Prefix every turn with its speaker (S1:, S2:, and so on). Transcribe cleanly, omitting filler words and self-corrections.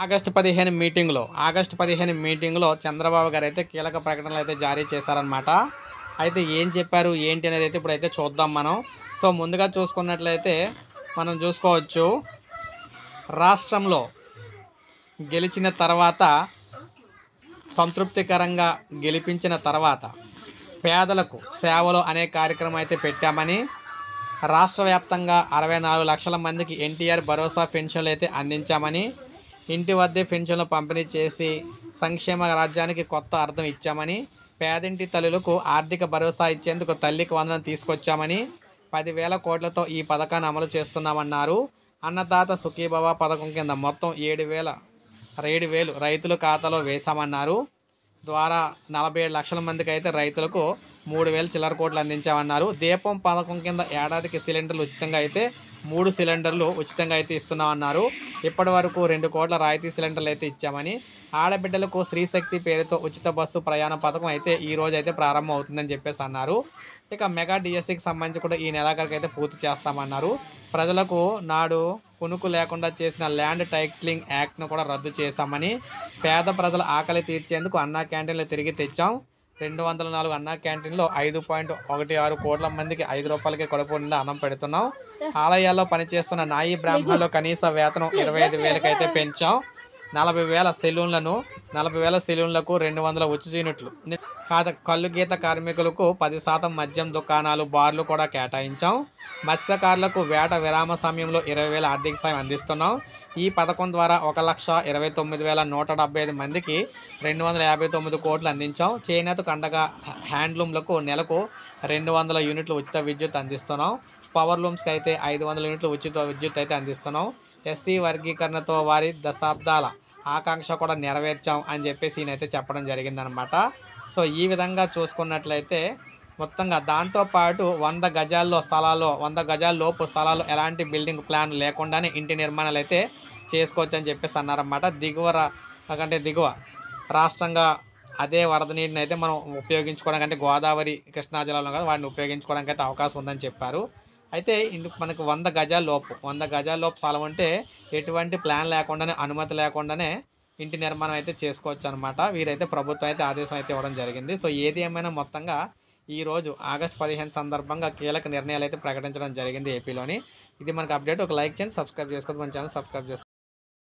S1: August 15 మీటింగ్లో చంద్రబాబు గారు అయితే కీలక ప్రకటనలు అయితే జారీ చేశారనమాట. అయితే ఏం చెప్పారు ఏంటి అనేది అయితే ఇప్పుడైతే చూద్దాం మనం. సో ముందుగా చూసుకున్నట్లయితే మనం చూసుకోవచ్చు, రాష్ట్రంలో గెలిచిన తర్వాత, సంతృప్తికరంగా గెలిపించిన తర్వాత పేదలకు సేవలు అనే కార్యక్రమం అయితే పెట్టామని, రాష్ట్ర వ్యాప్తంగా 64 లక్షల మందికి ఎన్టీఆర్ భరోసా పెన్షన్లు అయితే అందించామని, ఇంటి వద్దే పెన్షన్లు పంపిణీ చేసి సంక్షేమ రాజ్యానికి కొత్త అర్థం ఇచ్చామని, పేదింటి తల్లులకు ఆర్థిక భరోసా ఇచ్చేందుకు తల్లికి వందనం తీసుకొచ్చామని, 10,000 కోట్లతో ఈ పథకాన్ని అమలు చేస్తున్నామన్నారు. అన్నదాత సుఖీభవ పథకం కింద మొత్తం 7,000 రైతుల ఖాతాలో వేశామన్నారు. ద్వారా 47 లక్షల మందికి అయితే రైతులకు 3,000 చిల్లర కోట్లు అందించామన్నారు. దీపం పథకం కింద ఏడాదికి సిలిండర్లు ఉచితంగా అయితే 3 సిలిండర్లు ఉచితంగా అయితే ఇస్తున్నామన్నారు. ఇప్పటి వరకు 2 కోట్ల రాయితీ సిలిండర్లు అయితే ఇచ్చామని, ఆడబిడ్డలకు శ్రీశక్తి పేరుతో ఉచిత బస్సు ప్రయాణ పథకం అయితే ఈ రోజు అయితే ప్రారంభం అవుతుందని చెప్పేసి అన్నారు. ఇక మెగా డిఎస్సికి సంబంధించి కూడా ఈ నెలాఖరికి అయితే పూర్తి చేస్తామన్నారు. ప్రజలకు నాడు కునుకు లేకుండా చేసిన ల్యాండ్ టైటిలింగ్ యాక్ట్ను కూడా రద్దు చేశామని, పేద ప్రజల ఆకలి తీర్చేందుకు అన్నా క్యాంటీన్లు తిరిగి తెచ్చాం. 204 అన్నా క్యాంటీన్లో 5.16 కోట్ల మందికి ₹5కే కడుపు నిండా అన్నం పెడుతున్నాం. ఆలయాల్లో పనిచేస్తున్న నాయి బ్రాహ్మణుల కనీస వేతనం 25,000కి అయితే పెంచాం. 40,000 సెలూన్లకు 200 ఉచిత యూనిట్లు, కళ్ళు గీత కార్మికులకు 10% మద్యం దుకాణాలు, బార్లు కూడా కేటాయించాం. మత్స్యకారులకు వేట విరామ సమయంలో 20,000 ఆర్థిక సాయం అందిస్తున్నాం. ఈ పథకం ద్వారా 1,29,175 మందికి 259 కోట్లు అందించాం. చేనేతకు అండగా హ్యాండ్లూమ్లకు నెలకు 200 యూనిట్లు ఉచిత విద్యుత్ అందిస్తున్నాం. పవర్ లూమ్స్కి అయితే 500 యూనిట్లు ఉచిత విద్యుత్ అయితే అందిస్తున్నాం. ఎస్సీ వర్గీకరణతో వారి దశాబ్దాల ఆకాంక్ష కూడా నెరవేర్చాం అని చెప్పేసి ఈయనైతే చెప్పడం జరిగిందనమాట. సో ఈ విధంగా చూసుకున్నట్లయితే మొత్తంగా దాంతోపాటు 100 గజాల లోపు స్థలాల్లో ఎలాంటి బిల్డింగ్ ప్లాన్ లేకుండానే ఇంటి నిర్మాణాలు అయితే చేసుకోవచ్చు అని చెప్పేసి అన్నారన్నమాట. దిగువ రాష్ట్రంగా అదే వరద నీటిని అయితే మనం ఉపయోగించుకోవడానికి, అంటే గోదావరి కృష్ణా జిల్లాలో కదా వాటిని ఉపయోగించుకోవడానికి అయితే అవకాశం ఉందని చెప్పారు. అయితే ఇందుకు మనకు 100 గజాల లోపు స్థలం ఉంటే ఎటువంటి ప్లాన్ లేకుండానే, అనుమతి లేకుండానే ఇంటి నిర్మాణం అయితే చేసుకోవచ్చు అనమాట. వీరైతే ప్రభుత్వం అయితే ఆదేశం అయితే ఇవ్వడం జరిగింది. సో ఏది ఏమైనా మొత్తంగా ఈరోజు ఆగస్టు 15 సందర్భంగా కీలక నిర్ణయాలు అయితే ప్రకటించడం జరిగింది ఏపీలోని. ఇది మనకు అప్డేట్. ఒక లైక్ చేయండి, సబ్స్క్రైబ్ చేసుకోవద్దు, మన ఛానల్ సబ్స్క్రైబ్ చేసుకోండి.